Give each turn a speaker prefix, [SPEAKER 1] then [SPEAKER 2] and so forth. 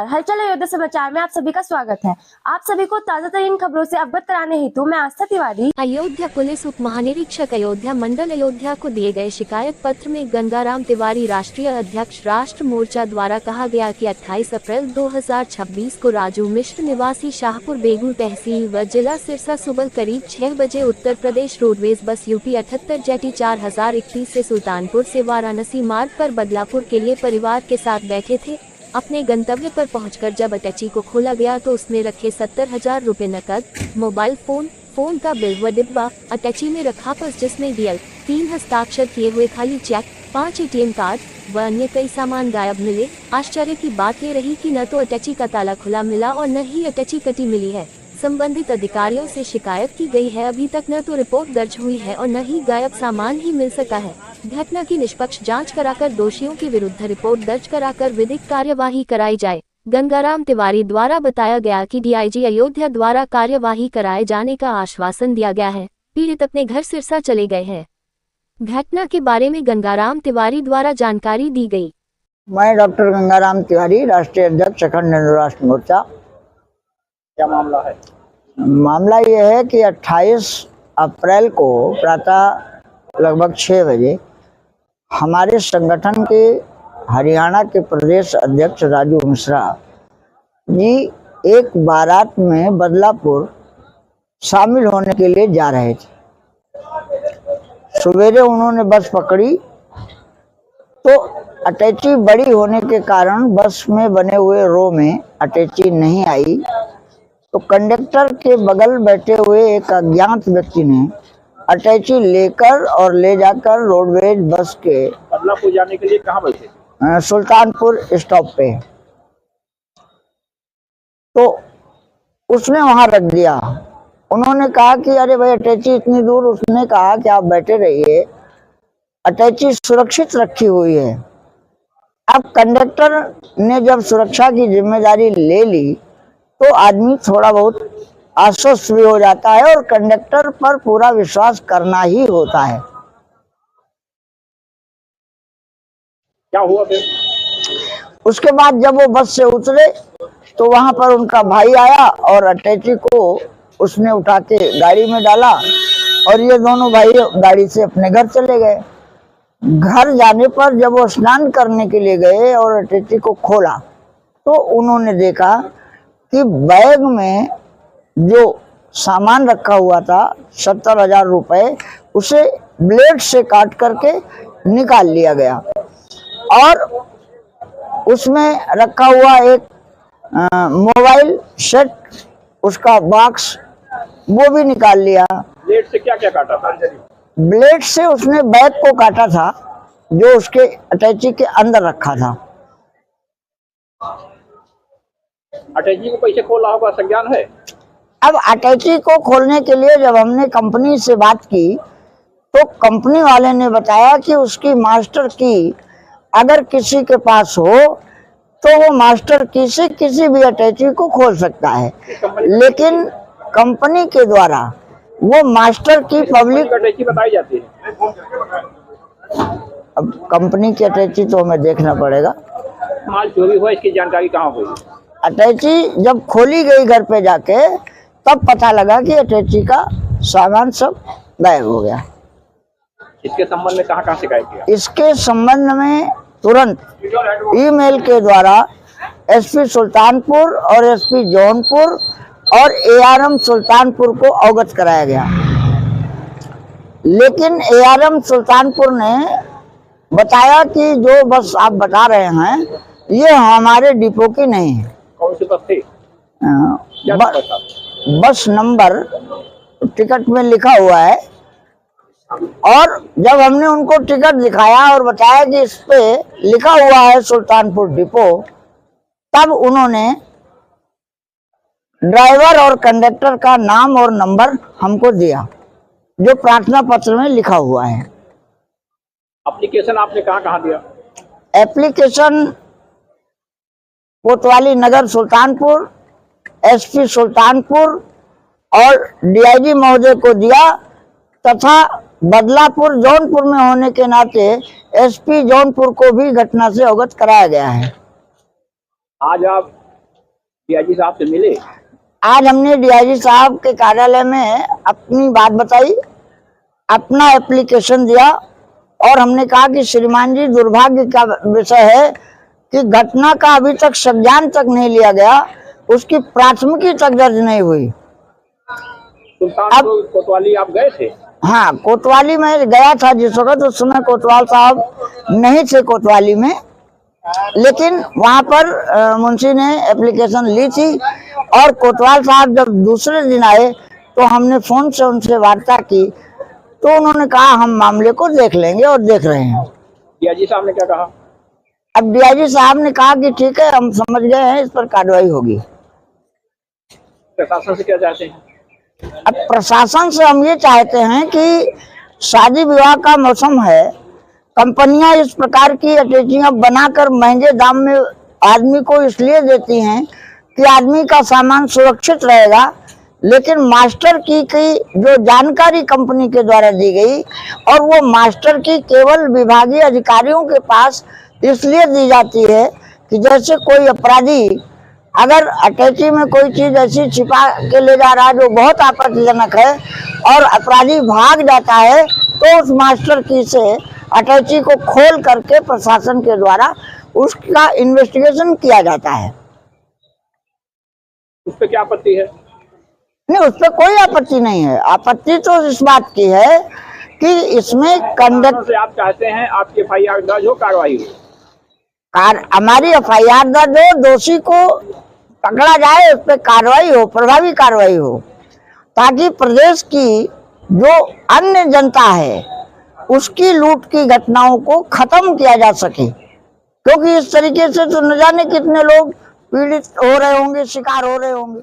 [SPEAKER 1] नमस्कार, हलचल अयोध्या समाचार में आप सभी का स्वागत है। आप सभी को ताजा तरीन खबरों से अवगत कराने हेतु मैं आस्था तिवारी।
[SPEAKER 2] अयोध्या पुलिस उप महानिरीक्षक अयोध्या मंडल अयोध्या को दिए गए शिकायत पत्र में गंगाराम तिवारी राष्ट्रीय अध्यक्ष राष्ट्र मोर्चा द्वारा कहा गया कि 28 अप्रैल 2026 को राजू मिश्र निवासी शाहपुर बेगू तहसील व जिला सिरसा सुबह करीब 6 बजे Uttar Pradesh roadways bus UP 78 jetty 4031 से सुल्तानपुर से वाराणसी मार्ग पर बदलापुर के लिए परिवार के साथ बैठे थे। अपने गंतव्य पर पहुंचकर जब अटैची को खोला गया तो उसमें रखे 70,000 रुपए नकद, मोबाइल फोन का बिल व डिब्बा अटैची में रखा पर्स जिसमें DL 3 हस्ताक्षर किए हुए खाली चेक, 5 ATM कार्ड व अन्य कई सामान गायब मिले। आश्चर्य की बात ये रही कि न तो अटैची का ताला खुला मिला और न ही अटैची कटी मिली है। संबंधित अधिकारियों से शिकायत की गई है, अभी तक न तो रिपोर्ट दर्ज हुई है और न ही गायब सामान ही मिल सका है। घटना की निष्पक्ष जांच कराकर दोषियों के विरुद्ध रिपोर्ट दर्ज कराकर विधिक कार्यवाही कराई जाए। गंगाराम तिवारी द्वारा बताया गया कि DIG अयोध्या द्वारा कार्यवाही कराए जाने का आश्वासन दिया गया है। पीड़ित अपने घर सिरसा चले गए हैं। घटना के बारे में गंगाराम तिवारी द्वारा जानकारी दी गई।
[SPEAKER 3] मैं डॉक्टर गंगाराम तिवारी, राष्ट्रीय अध्यक्ष अखंड हिंदू राष्ट्र मोर्चा।
[SPEAKER 4] क्या मामला है?
[SPEAKER 3] मामला ये है कि 28 अप्रैल को प्रातः लगभग 6 बजे हमारे संगठन के हरियाणा के प्रदेश अध्यक्ष राजू मिश्रा जी एक बारात में बदलापुर शामिल होने के लिए जा रहे थे। सवेरे उन्होंने बस पकड़ी तो अटैची बड़ी होने के कारण बस में बने हुए रो में अटैची नहीं आई, तो कंडक्टर के बगल बैठे हुए एक अज्ञात व्यक्ति ने अटैची लेकर और ले जाकर रोडवेज बस के
[SPEAKER 4] बदलापुर जाने के लिए कहाँ बैठे?
[SPEAKER 3] सुल्तानपुर स्टॉप पे, तो उसने वहां रख दिया। उन्होंने कहा कि अरे भाई अटैची इतनी दूर, उसने कहा कि आप बैठे रहिए, अटैची सुरक्षित रखी हुई है। अब कंडक्टर ने जब सुरक्षा की जिम्मेदारी ले ली तो आदमी थोड़ा बहुत आश्वस्त भी हो जाता है और कंडक्टर पर पूरा विश्वास करना ही होता है।
[SPEAKER 4] क्या हुआ फिर?
[SPEAKER 3] उसके बाद जब वो बस से उतरे तो वहां पर उनका भाई आया और अटैची को उसने उठा के गाड़ी में डाला और ये दोनों भाई गाड़ी से अपने घर चले गए। घर जाने पर जब वो स्नान करने के लिए गए और अटैची को खोला तो उन्होंने देखा कि बैग में जो सामान रखा हुआ था 70,000 रुपए, उसे ब्लेड से काट करके निकाल लिया गया और उसमें रखा हुआ एक मोबाइल सेट, उसका बॉक्स, वो भी निकाल लिया।
[SPEAKER 4] ब्लेड से क्या क्या काटा था?
[SPEAKER 3] ब्लेड से उसने बैग को काटा था जो उसके अटैची के अंदर रखा था।
[SPEAKER 4] अटैची को कैसे खोला होगा, संज्ञान है?
[SPEAKER 3] अब अटैची को खोलने के लिए जब हमने कंपनी से बात की तो कंपनी वाले ने बताया कि उसकी मास्टर की अगर किसी के पास हो तो वो मास्टर की से किसी भी अटैची को खोल सकता है, लेकिन कंपनी के द्वारा वो मास्टर की पब्लिक
[SPEAKER 4] अटैची बताई जाती है।
[SPEAKER 3] अब कंपनी की अटैची तो हमें देखना पड़ेगा।
[SPEAKER 4] माल चोरी हुआ, इसकी जानकारी कहाँ हुई?
[SPEAKER 3] अटैची जब खोली गई घर पे जाके तब पता लगा कि अटैची का सामान सब गायब हो गया।
[SPEAKER 4] इसके संबंध में कहाँ शिकायत किया?
[SPEAKER 3] इसके संबंध में तुरंत ईमेल के द्वारा SP सुल्तानपुर और SP जौनपुर और ARM सुल्तानपुर को अवगत कराया गया, लेकिन ARM सुल्तानपुर ने बताया कि जो बस आप बता रहे हैं ये हमारे डिपो की नहीं है।
[SPEAKER 4] कौन सी बस थी?
[SPEAKER 3] बस नंबर टिकट में लिखा हुआ है और जब हमने उनको टिकट दिखाया और बताया कि इस पे लिखा हुआ है सुल्तानपुर डिपो, तब उन्होंने ड्राइवर और कंडक्टर का नाम और नंबर हमको दिया जो प्रार्थना पत्र में लिखा हुआ है।
[SPEAKER 4] एप्लीकेशन आपने कहाँ दिया?
[SPEAKER 3] एप्लीकेशन कोतवाली नगर सुल्तानपुर, SP सुल्तानपुर और DIG महोदय को दिया तथा बदलापुर जौनपुर में होने के नाते SP जौनपुर को भी घटना से अवगत कराया गया है।
[SPEAKER 4] आज आप डीआईजी साहब से मिले?
[SPEAKER 3] आज हमने डीआईजी साहब के कार्यालय में अपनी बात बताई, अपना एप्लीकेशन दिया और हमने कहा कि श्रीमान जी, दुर्भाग्य का विषय है कि घटना का अभी तक संज्ञान तक नहीं लिया गया, उसकी प्राथमिकी तक दर्ज नहीं हुई।
[SPEAKER 4] सुल्तानपुर कोतवाली आप गए थे?
[SPEAKER 3] हाँ, कोतवाली में गया था जिस वक्त, उस समय कोतवाल साहब नहीं थे कोतवाली में, लेकिन वहां पर मुंशी ने एप्लीकेशन ली थी और कोतवाल साहब जब दूसरे दिन आए तो हमने फोन से उनसे वार्ता की तो उन्होंने कहा हम मामले को देख लेंगे और देख रहे हैं।
[SPEAKER 4] डीआईजी साहब ने क्या कहा?
[SPEAKER 3] अब डीआईजी साहब ने कहा कि ठीक है, हम समझ गए हैं, इस पर कार्रवाई होगी।
[SPEAKER 4] प्रशासन से क्या चाहते हैं?
[SPEAKER 3] अब प्रशासन से हम ये चाहते हैं कि शादी विवाह का मौसम है, कंपनियां इस प्रकार की अटैचियां बनाकर महंगे दाम में आदमी को इसलिए देती हैं कि आदमी का सामान सुरक्षित रहेगा, लेकिन मास्टर की जो जानकारी कंपनी के द्वारा दी गई और वो मास्टर की केवल विभागीय अधिकारियों के पास इसलिए दी जाती है कि जैसे कोई अपराधी अगर अटैची में कोई चीज ऐसी छिपा के ले जा रहा है जो बहुत आपत्तिजनक है और अपराधी भाग जाता है तो उस मास्टर की से अटैची को खोल करके प्रशासन के द्वारा उसका इन्वेस्टिगेशन किया जाता है।
[SPEAKER 4] उस पर क्या आपत्ति है?
[SPEAKER 3] नहीं, उस पर कोई आपत्ति नहीं है। आपत्ति तो इस बात की है कि इसमें कंडक्ट
[SPEAKER 4] से आप चाहते हैं आपकी एफआईआर दर्ज हो, कार्रवाई हो।
[SPEAKER 3] हमारी एफआईआर दर्ज हो, दोषी को पकड़ा जाए, उस पर कार्रवाई हो, प्रभावी कार्रवाई हो, ताकि प्रदेश की जो अन्य जनता है उसकी लूट की घटनाओं को खत्म किया जा सके, क्योंकि इस तरीके से तो न जाने कितने लोग पीड़ित हो रहे होंगे, शिकार हो रहे होंगे।